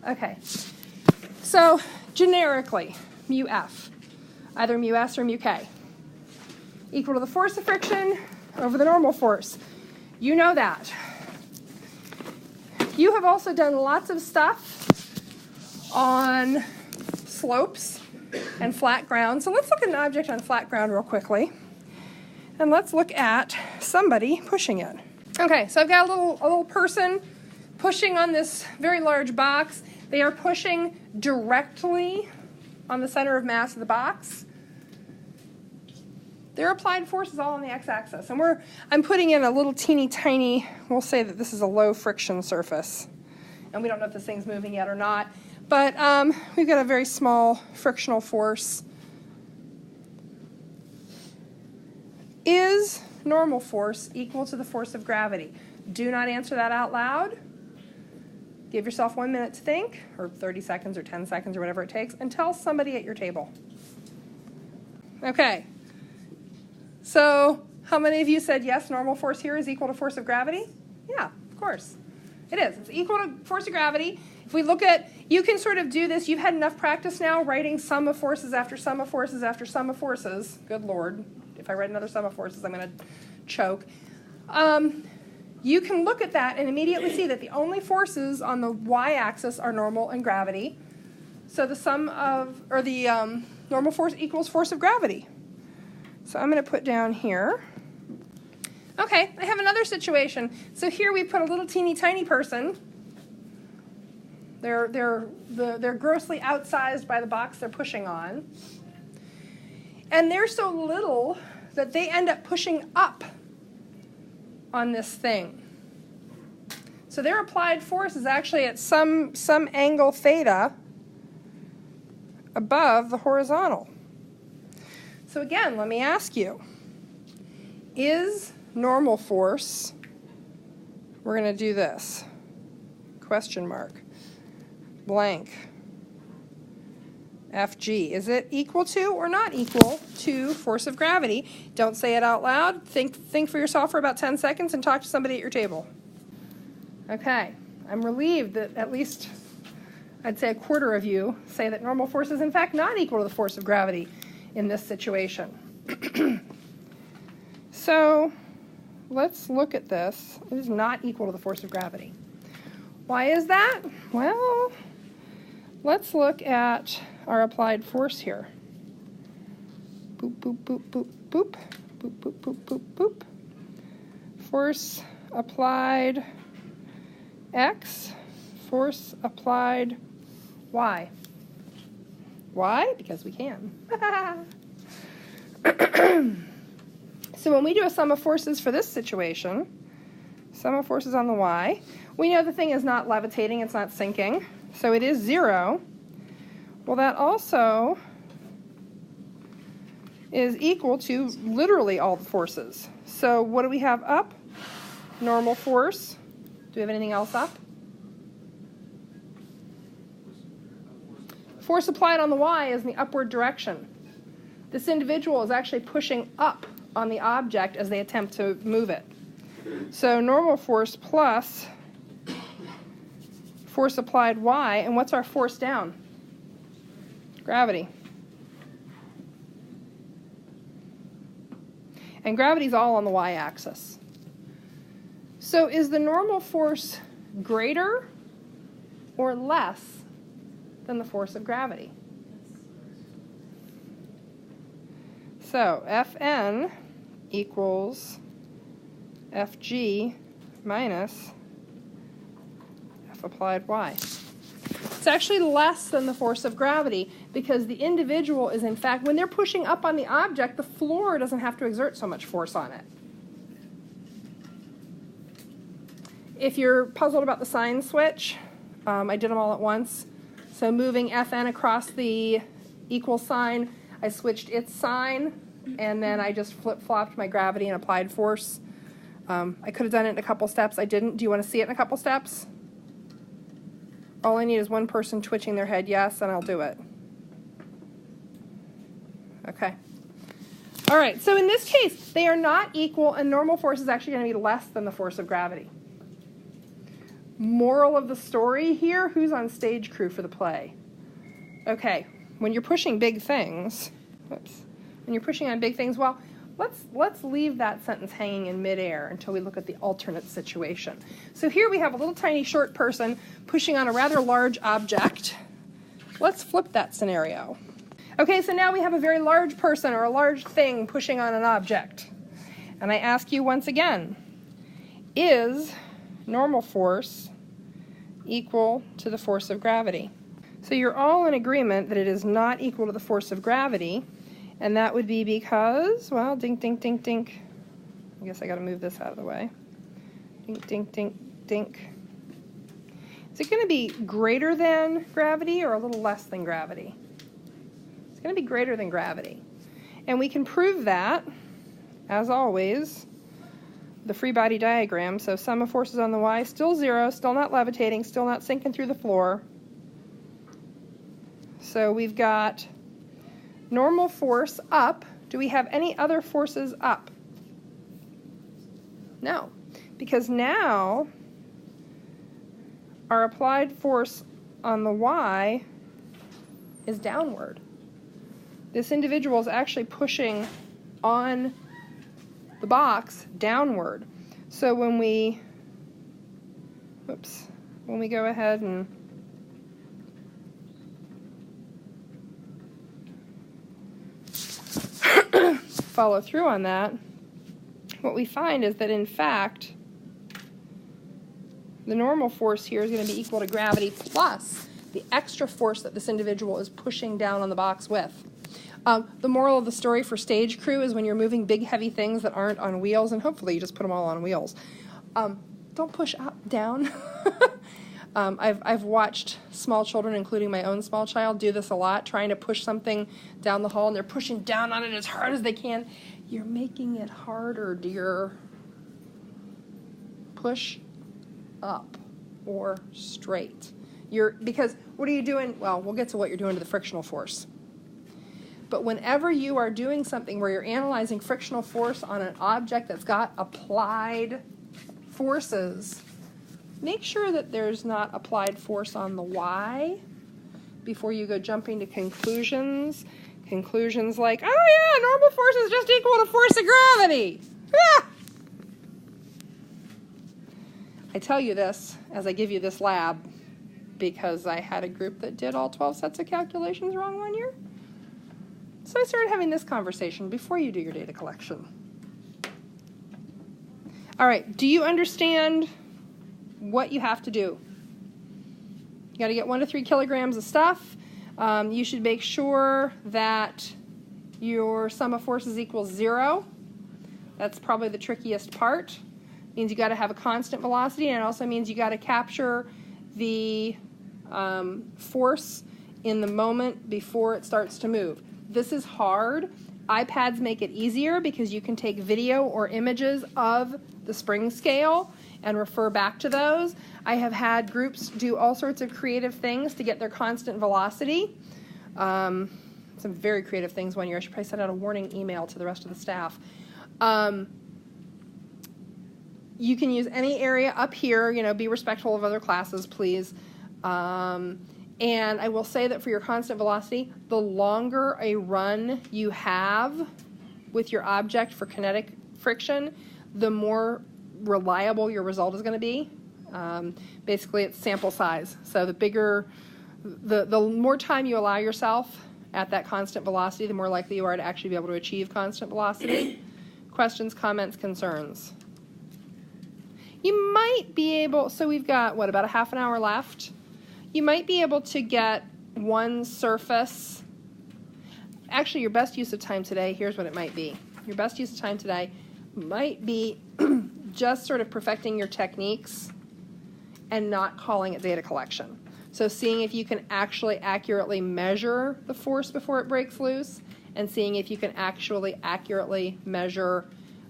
Okay. So generically, mu F, either mu S or mu K, equal to the force of friction over the normal force. You know that. You have also done lots of stuff on slopes and flat ground. So let's look at an object on flat ground real quickly. And let's look at somebody pushing it. Okay, so I've got a little person pushing on this very large box. They are pushing directly on the center of mass of the box. Their applied force is all on the x-axis. And I'm putting in a little teeny tiny, we'll say that this is a low friction surface. And we don't know if this thing's moving yet or not. But we've got a very small frictional force. Is normal force equal to the force of gravity? Do not answer that out loud. Give yourself 1 minute to think, or 30 seconds or 10 seconds or whatever it takes, and tell somebody at your table. Okay. So how many of you said yes, normal force here is equal to force of gravity? Yeah, of course. It is. It's equal to force of gravity. If we look at, you can sort of do this. You've had enough practice now writing sum of forces after sum of forces after sum of forces. Good Lord. If I write another sum of forces, I'm going to choke. You can look at that and immediately see that the only forces on the y-axis are normal and gravity. So the sum of, or the normal force equals force of gravity. So I'm going to put down here. Okay, I have another situation. So here we put a little teeny tiny person. They're grossly outsized by the box they're pushing on. And they're so little that they end up pushing up on this thing. So their applied force is actually at some angle theta above the horizontal. So again, let me ask you, is normal force, we're going to do this, question mark, blank, Fg, is it equal to or not equal to force of gravity? Don't say it out loud. Think for yourself for about 10 seconds and talk to somebody at your table. Okay, I'm relieved that at least I'd say a quarter of you say that normal force is in fact not equal to the force of gravity in this situation. So let's look at this. It is not equal to the force of gravity. Why is that? Well, let's look at our applied force here. Boop, boop, boop, boop, boop, boop, boop, boop, boop, boop. Force applied X, force applied Y. Why? Because we can. So when we do a sum of forces for this situation, sum of forces on the Y, we know the thing is not levitating, it's not sinking, so it is 0. Well, that also is equal to literally all the forces. So what do we have up? Normal force. Do we have anything else up? Force applied on the Y is in the upward direction. This individual is actually pushing up on the object as they attempt to move it. So normal force plus force applied Y, and what's our force down? Gravity. And gravity's all on the y-axis. So is the normal force greater or less than the force of gravity? So Fn equals Fg minus F applied Y. It's actually less than the force of gravity because the individual is, in fact, when they're pushing up on the object, the floor doesn't have to exert so much force on it. If you're puzzled about the sign switch, I did them all at once. So moving Fn across the equal sign, I switched its sign, and then I just flip-flopped my gravity and applied force. I could have done it in a couple steps. I didn't. Do you want to see it in a couple steps? All I need is one person twitching their head yes, and I'll do it. Okay. All right, so in this case, they are not equal, and normal force is actually going to be less than the force of gravity. Moral of the story here, who's on stage crew for the play? Okay, when you're pushing big things, when you're pushing on big things, well, let's leave that sentence hanging in midair until we look at the alternate situation. So here we have a little tiny short person pushing on a rather large object. Let's flip that scenario. Okay, so now we have a very large person or a large thing pushing on an object. And I ask you once again, is normal force equal to the force of gravity? So you're all in agreement that it is not equal to the force of gravity, and that would be because, well, dink, dink, dink, dink. I guess I got to move this out of the way. Dink, dink, dink, dink. Is it going to be greater than gravity or a little less than gravity? It's going to be greater than gravity. And we can prove that, as always, the free body diagram. So sum of forces on the y, still 0, still not levitating, still not sinking through the floor. So we've got normal force up. Do we have any other forces up? No, because now our applied force on the y is downward. This individual is actually pushing on the box downward. So when we go ahead and follow through on that, what we find is that in fact the normal force here is going to be equal to gravity plus the extra force that this individual is pushing down on the box with. The moral of the story for stage crew is when you're moving big heavy things that aren't on wheels, and hopefully you just put them all on wheels, don't push up, down. I've watched small children, including my own small child, do this a lot, trying to push something down the hall, and they're pushing down on it as hard as they can. You're making it harder, dear. Push up or straight. Because what are you doing? Well, we'll get to what you're doing to the frictional force. But whenever you are doing something where you're analyzing frictional force on an object that's got applied forces, make sure that there's not applied force on the y before you go jumping to conclusions. Conclusions like, oh yeah, normal force is just equal to force of gravity. Ah! I tell you this as I give you this lab because I had a group that did all 12 sets of calculations wrong one year. So I started having this conversation before you do your data collection. All right, do you understand what you have to do? You got to get 1 to 3 kilograms of stuff. You should make sure that your sum of forces equals 0. That's probably the trickiest part. It means you got to have a constant velocity, and it also means you got to capture the force in the moment before it starts to move. This is hard. iPads make it easier because you can take video or images of the spring scale and refer back to those. I have had groups do all sorts of creative things to get their constant velocity. Some very creative things one year. I should probably send out a warning email to the rest of the staff. You can use any area up here, be respectful of other classes, please. And I will say that for your constant velocity, the longer a run you have with your object for kinetic friction, the more reliable your result is going to be. Basically, it's sample size. So the more time you allow yourself at that constant velocity, the more likely you are to actually be able to achieve constant velocity. Questions, comments, concerns? You might be able, so we've got, about a half an hour left? You might be able to get one surface. Actually, your best use of time today, here's what it might be. Your best use of time today might be just sort of perfecting your techniques and not calling it data collection. So seeing if you can actually accurately measure the force before it breaks loose and seeing if you can actually accurately measure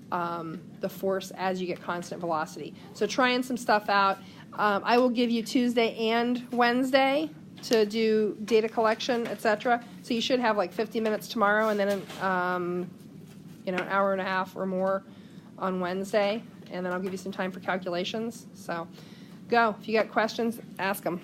the force as you get constant velocity. So trying some stuff out. I will give you Tuesday and Wednesday to do data collection, etc. So you should have like 50 minutes tomorrow and then an hour and a half or more on Wednesday. And then I'll give you some time for calculations. So Go. If you got questions, ask them.